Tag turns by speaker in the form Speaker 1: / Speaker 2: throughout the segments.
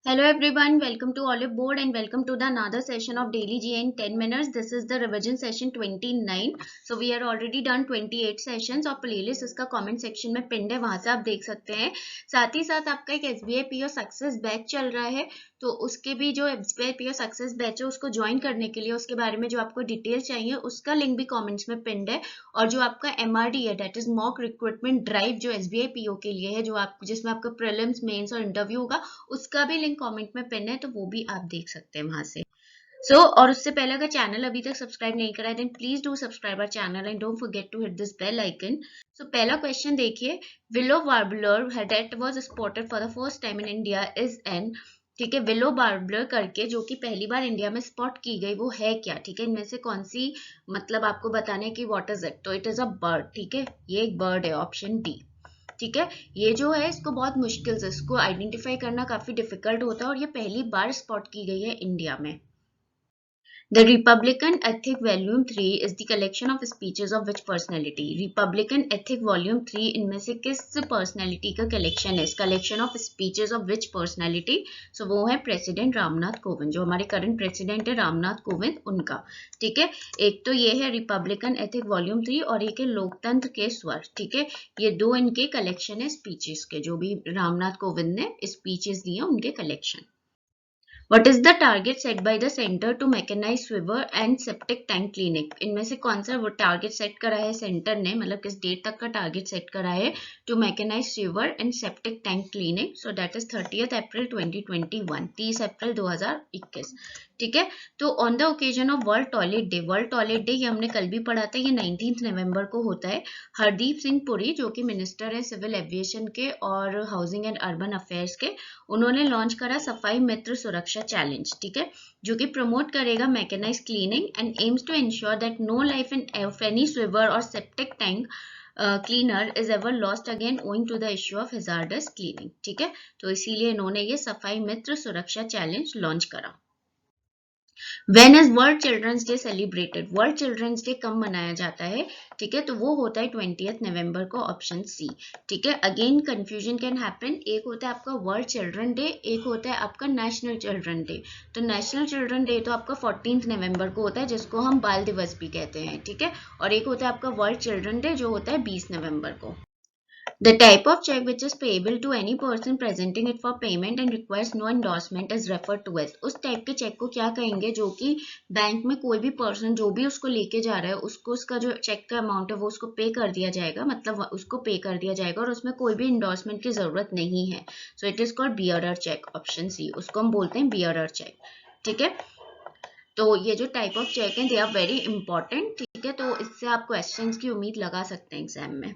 Speaker 1: Hello everyone, welcome to Olive Board and welcome to the another session of Daily GA in 10 minutes. This is the revision session 29. So we are already done 28 sessions और playlist इसका comment section में pinned है, वहां से आप देख सकते हैं. साथ ही साथ आपका एक SBI PO सक्सेस बैच चल रहा है, तो उसके भी जो SBI PO सक्सेस बैच है उसको ज्वाइन करने के लिए उसके बारे में जो आपको डिटेल चाहिए उसका लिंक भी कमेंट्स में पिन्ड है. और जो आपका MRD है that is mock recruitment drive जो SBI PO के लिए है, जो आप जिसमें आपका प्रीलिम्स मेंस और इंटरव्यू होगा, उसका भी लिंक कमेंट में पिन है, तो वो भी आप देख सकते हैं वहां से. और उससे पहले अगर चैनल अभी तक सब्सक्राइब नहीं करा है then please do subscribe our channel and don't forget to hit this bell icon. So पहला क्वेश्चन देखिए, willow warbler that was spotted for the first time in India is an. ठीक है, willow warbler करके जो कि पहली बार India में spot की गई वो है क्या? ठीक है, इनमें से कौन सी, मतलब आपको बताने की व्हाट इज इट, तो इट इज अ बर्ड. ठीक है, ये एक बर्ड है, ऑप्शन डी. ठीक है, ये जो है इसको बहुत मुश्किल से इसको आइडेंटिफाई करना काफी डिफिकल्ट होता है और ये पहली बार स्पॉट की गई है इंडिया में. The Republican Ethic Volume 3 is the collection of speeches of which personality? Republican Ethic Volume 3 इनमें से किस पर्सनैलिटी का कलेक्शन है? Collection of speeches of which personality? So वो है प्रेसिडेंट रामनाथ कोविंद, जो हमारे करंट प्रेसिडेंट है रामनाथ कोविंद, उनका. ठीक है, एक तो ये है रिपब्लिकन एथिक वॉल्यूम 3 और एक है लोकतंत्र के स्वर. ठीक है, ये दो इनके कलेक्शन है स्पीचेस के, जो भी रामनाथ कोविंद ने स्पीचेस दिए उनके collection. What is the target set by the center to mechanize swivel and septic tank cleaning? इनमें से कौन सा वो टारगेट सेट करा है सेंटर ने, मतलब किस डेट तक का टारगेट सेट करा है to mechanise sewer and septic tank cleaning? So that is 30 April 2021, 30 April 2021. ठीक है, तो on the occasion of World Toilet Day, World Toilet Day ये हमने कल भी पढ़ा था, ये 19 नवंबर को होता है. हरदीप सिंह पुरी जो कि मिनिस्टर है सिविल एविएशन के और हाउसिंग एंड अर्बन अफेयर्स के, उन्होंने लॉन्च करा सफाई मित्र सुरक्षा चैलेंज. ठीक है, जो कि प्रमोट करेगा mechanise cleaning and aims to ensure that no life in any sewer or septic tank cleaner is ever lost again owing to the issue of hazardous cleaning. ठीक है, तो इसीलिए इन्होंने ये सफाई मित्र सुरक्षा चैलेंज लॉन्च करा. When is World Children's Day celebrated? World Children's Day कब मनाया जाता है? ठीक है, तो वो होता है 20 नवंबर को, ऑप्शन सी. ठीक है, अगेन कंफ्यूजन कैन हैपन, एक होता है आपका वर्ल्ड चिल्ड्रन डे, एक होता है आपका नेशनल चिल्ड्रन डे. तो नेशनल चिल्ड्रन डे तो आपका 14 नवंबर को होता है, जिसको हम बाल दिवस भी कहते हैं. ठीक है, और एक होता है आपका वर्ल्ड चिल्ड्रन डे जो होता है 20 नवंबर को. The type of check which is payable to any person presenting it for payment and requires no endorsement is referred to as. उस टाइप के चेक को क्या कहेंगे जो कि बैंक में कोई भी पर्सन जो भी उसको लेके जा रहा है उसको उसका जो चेक का अमाउंट है वो उसको पे कर दिया जाएगा, मतलब उसको पे कर दिया जाएगा और उसमें कोई भी इंडोर्समेंट की जरूरत नहीं है. So it is called bearer cheque, option C, उसको हम बोलते हैं बियरर चेक. ठीक है, तो ये जो टाइप ऑफ चेक है दे आर वेरी इंपॉर्टेंट. ठीक है, तो इससे आप क्वेश्चंस की उम्मीद लगा सकते हैं एग्जाम में.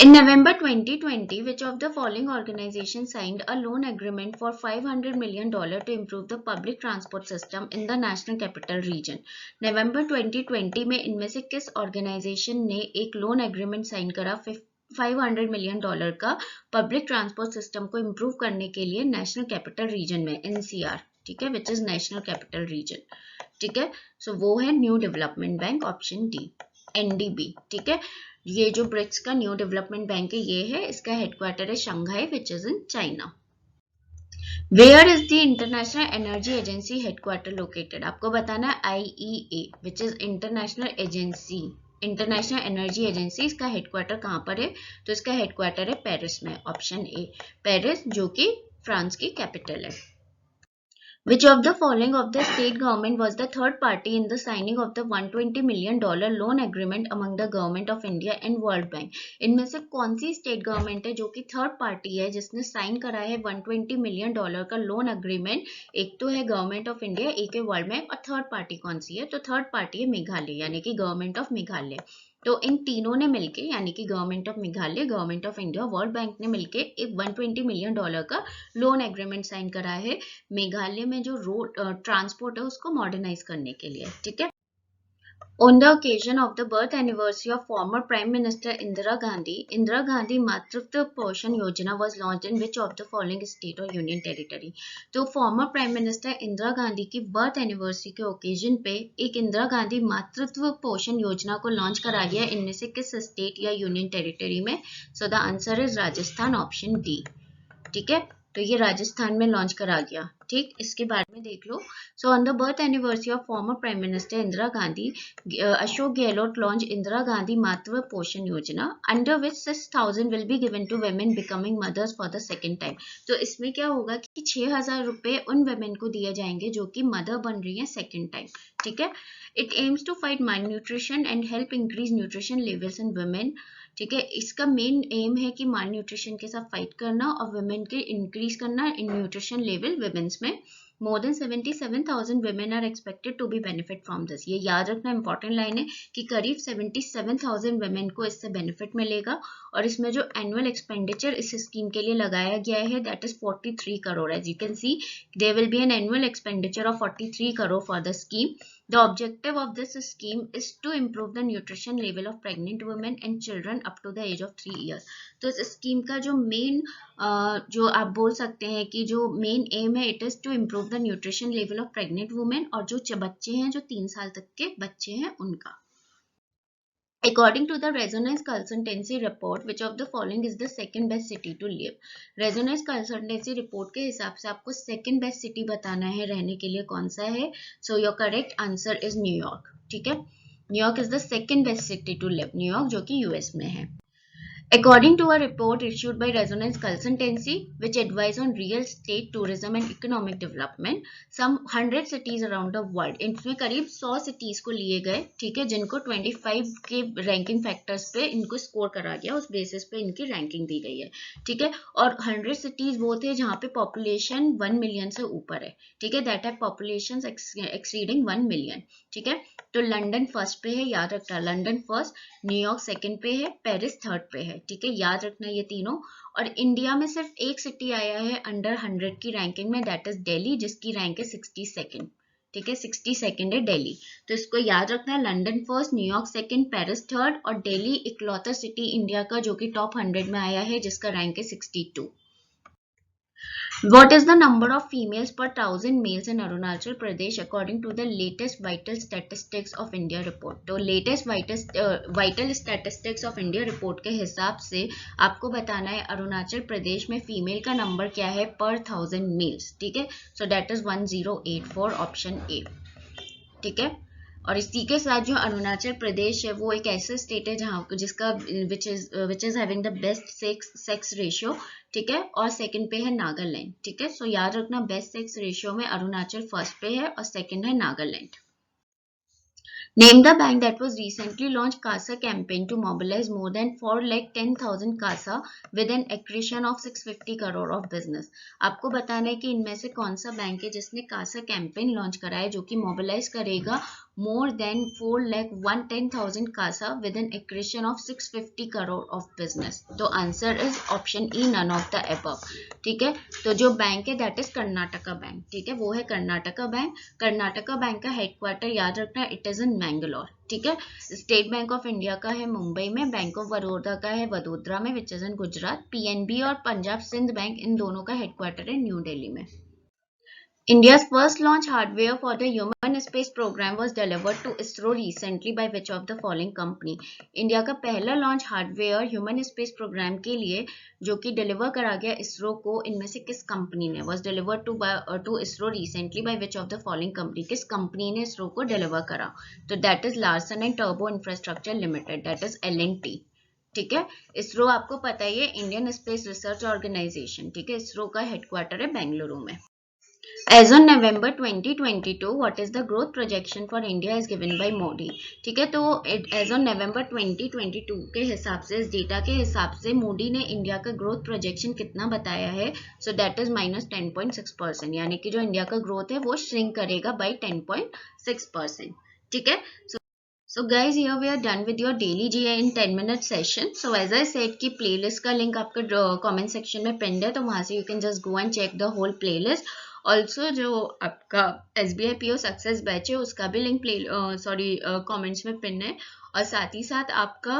Speaker 1: In November 2020, which of the following organizations signed a loan agreement for $500 million to improve the public transport system in the National Capital Region? November 2020 में इनमें से किस ऑर्गेनाइजेशन ने एक लोन एग्रीमेंट साइन करा $500 मिलियन का public transport system को improve करने के लिए नेशनल कैपिटल रीजन में, NCR. ठीक है, which is national capital region. ठीक है, सो वो है new development bank, option D, NDB. ठीक है, ये जो ब्रिक्स का न्यू डेवलपमेंट बैंक है ये है, इसका हेडक्वार्टर है Shanghai which is in China. Where is the international energy agency headquarter located? आपको बताना है IEA which is international agency, international energy agency, इसका हेडक्वार्टर कहाँ पर है? तो इसका हेडक्वार्टर है पेरिस में, ऑप्शन ए, पेरिस, जो कि फ्रांस की कैपिटल है. Which of the following of the state government was the third party in the signing of the $120 million loan agreement among the government of India and World Bank? इनमें से कौन सी state government है जो कि third party है जिसने sign करा है $120 मिलियन का लोन अग्रीमेंट? एक तो है गवर्नमेंट ऑफ इंडिया, एक है वर्ल्ड बैंक, और थर्ड पार्टी कौन सी है? तो थर्ड पार्टी है मेघालय, यानी कि गवर्नमेंट ऑफ मेघालय. तो इन तीनों ने मिलके, यानी कि government of Meghalaya, government of India, world bank ने मिलके एक $120 मिलियन का लोन एग्रीमेंट साइन करा है मेघालय में जो रोड ट्रांसपोर्ट है उसको मॉडर्नाइज करने के लिए. ठीक है, On the occasion of the birth anniversary of former Prime Minister Indira Gandhi Matritva Poshan Yojana was launched in which of the following state or union territory? तो farmer prime minister Indira Gandhi की birth anniversary के occasion पे एक इंदिरा गांधी मातृत्व पोषण योजना को launch करा गया, इनमें से किस स्टेट या यूनियन टेरिटरी में? So the answer is Rajasthan, option D. ठीक है, तो ये राजस्थान में लॉन्च करा गया, ठीक। इसके बारे में देख लो। So on the birth anniversary of former prime minister Indira Gandhi, Ashok Gehlot launch Indira Gandhi Matri Poshan Yojana, under which 6,000 will be given to women becoming mothers for the second time. तो इसमें क्या होगा कि 6,000 रुपए उन women को दिए जाएंगे जो कि मदर बन रही है सेकेंड टाइम, ठीक है। It aims to fight malnutrition and help increase nutrition levels in women, ठीक है। इसका मेन एम है कि माल न्यूट्रिशन के साथ फाइट करना और वुमेन के इंक्रीज करना इन न्यूट्रिशन लेवल वुमेन्स में। More than 77,000 women are expected to be benefit from this। ये याद रखना इंपॉर्टेंट लाइन है कि करीब 77,000 women को इससे बेनिफिट मिलेगा। और इसमें जो एनुअल एक्सपेंडिचर इस स्कीम के लिए लगाया गया है that is 43 crore. As you can see there will be an annual expenditure of 43 crore for the scheme। The objective of this scheme is to improve the nutrition level of pregnant women and children up to the age of 3 years। तो इस scheme का जो main जो आप बोल सकते हैं कि जो मेन एम है it is to improve the nutrition level of pregnant women और जो बच्चे हैं जो 3 साल तक के बच्चे हैं उनका। According to the Resonance Consultancy report, which of the following is the second best city to live? Resonance Consultancy report के हिसाब से आपको second best city बताना है रहने के लिए कौन सा है। So your correct answer is New York, ठीक है। New York is the second best city to live। New York जो कि US में है। According to a report issued by Resonance Consultancy, which advise on real estate, tourism and economic development, some 100 cities around the world, इनमें करीब 100 cities को लिए गए, ठीक है, जिनको 25 के रैंकिंग फैक्टर्स पे इनको स्कोर करा गया, उस बेसिस पे इनकी रैंकिंग दी गई है, ठीक है। और 100 cities वो थे जहाँ पे पॉपुलेशन 1 मिलियन से ऊपर है, ठीक है, that have population exceeding 1 million, ठीक है। तो लंदन फर्स्ट पे है, याद रखना, लंदन फर्स्ट, न्यूयॉर्क सेकंड पे है, पेरिस थर्ड पे है, ठीक है, याद रखना ये तीनों। और इंडिया में सिर्फ एक सिटी आया है अंडर 100 की रैंकिंग में, दैट इज दिल्ली, जिसकी रैंक है 62nd, ठीक है, 62nd है दिल्ली। तो इसको याद रखना है, London first, New York second, Paris third और दिल्ली इकलौता सिटी इंडिया का जो कि टॉप 100 में आया है जिसका रैंक है 62। What is the number of females per 1,000 males in Arunachal Pradesh according to the latest Vital Statistics of India report? तो latest vital statistics of India report के हिसाब से आपको बताना है अरुणाचल प्रदेश में फीमेल का नंबर क्या है पर 1,000 मेल्स, ठीक है। सो दैट इज 1084 ऑप्शन ए, ठीक है। और इसी के साथ जो अरुणाचल प्रदेश है वो एक ऐसा स्टेट है जहाँ जिसका which is having the best sex ratio, ठीक है। और सेकंड पे है नागालैंड, ठीक है। सो याद रखना बेस्ट सेक्स रेशियो में अरुणाचल फर्स्ट पे है और सेकंड है Nagaland. Name the bank that was recently launched CASA campaign to mobilize more than 4,10,000 CASA with an accretion of 650 crore of business। आपको बताना है कि इनमें से कौन सा बैंक है जिसने कासा कैंपेन लॉन्च करा है जो कि मोबिलाइज करेगा more than 4,10,000 CASA with an accretion of 650 crore of business। तो answer is option E, none of the above, ठीक है। तो जो बैंक है दैट इज कर्नाटका बैंक, ठीक है, वो है कर्नाटका बैंक। कर्नाटका बैंक का हेडक्वार्टर याद रखना इट इज इन मैंगलोर, ठीक है। स्टेट बैंक ऑफ इंडिया का है मुंबई में, बैंक ऑफ बड़ौदा का है वडोदरा में विच इज इन गुजरात, पीएनबी और पंजाब सिंध बैंक इन दोनों का हेडक्वार्टर है न्यू दिल्ली में। India's first launch hardware for the human space program was delivered to ISRO recently by which of the following company? India का पहला launch hardware human space programme के लिए जो कि डिलीवर करा गया इसरो को, इनमें से किस कंपनी ने? was delivered to ISRO recently by which of the following company? किस कंपनी ने इसरो को डिलीवर करा? तो that is Larsen and turbo infrastructure limited, that is LNT, ठीक है। इसरो आपको पता ही है इंडियन स्पेस रिसर्च ऑर्गेनाइजेशन, ठीक है, इसरो का हेडक्वार्टर है बेंगलुरु में। As on November 2022, what is the growth projection for India is given by Modi? ठीक है, तो as on November 2022 के हिसाब से, इस डेटा के हिसाब से मोदी ने इंडिया का ग्रोथ प्रोजेक्शन कितना बताया है? सो दैट इज -10.6%, यानी कि जो इंडिया का ग्रोथ है वो श्रिंक करेगा बाई 10.6%, ठीक है। So guys, here we are done with your daily GI in 10-minute session. So as I said कि playlist का link आपका comment section में pinned है, तो वहाँ से you can just go and check the whole playlist. Also जो आपका SBI PO सक्सेस बैच है उसका भी लिंक comments में पिन है, और साथ ही साथ आपका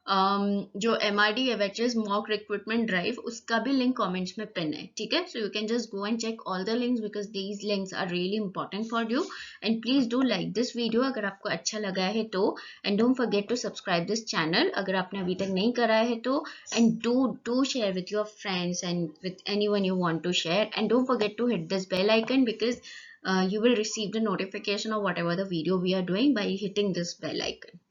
Speaker 1: जो MRD एवेचेस मॉक रिक्रूटमेंट ड्राइव उसका भी लिंक कमेंट्स में पिन है, ठीक है. So you can just go and check all the links because these links are really important for you. And please do like this video अगर आपको अच्छा लगा है तो. And don't forget to subscribe this channel अगर आपने अभी तक नहीं करा है तो. And do share with your friends and with anyone you want to share, and don't forget to hit this bell icon because you will receive the notification of whatever the video we are doing by hitting this bell icon.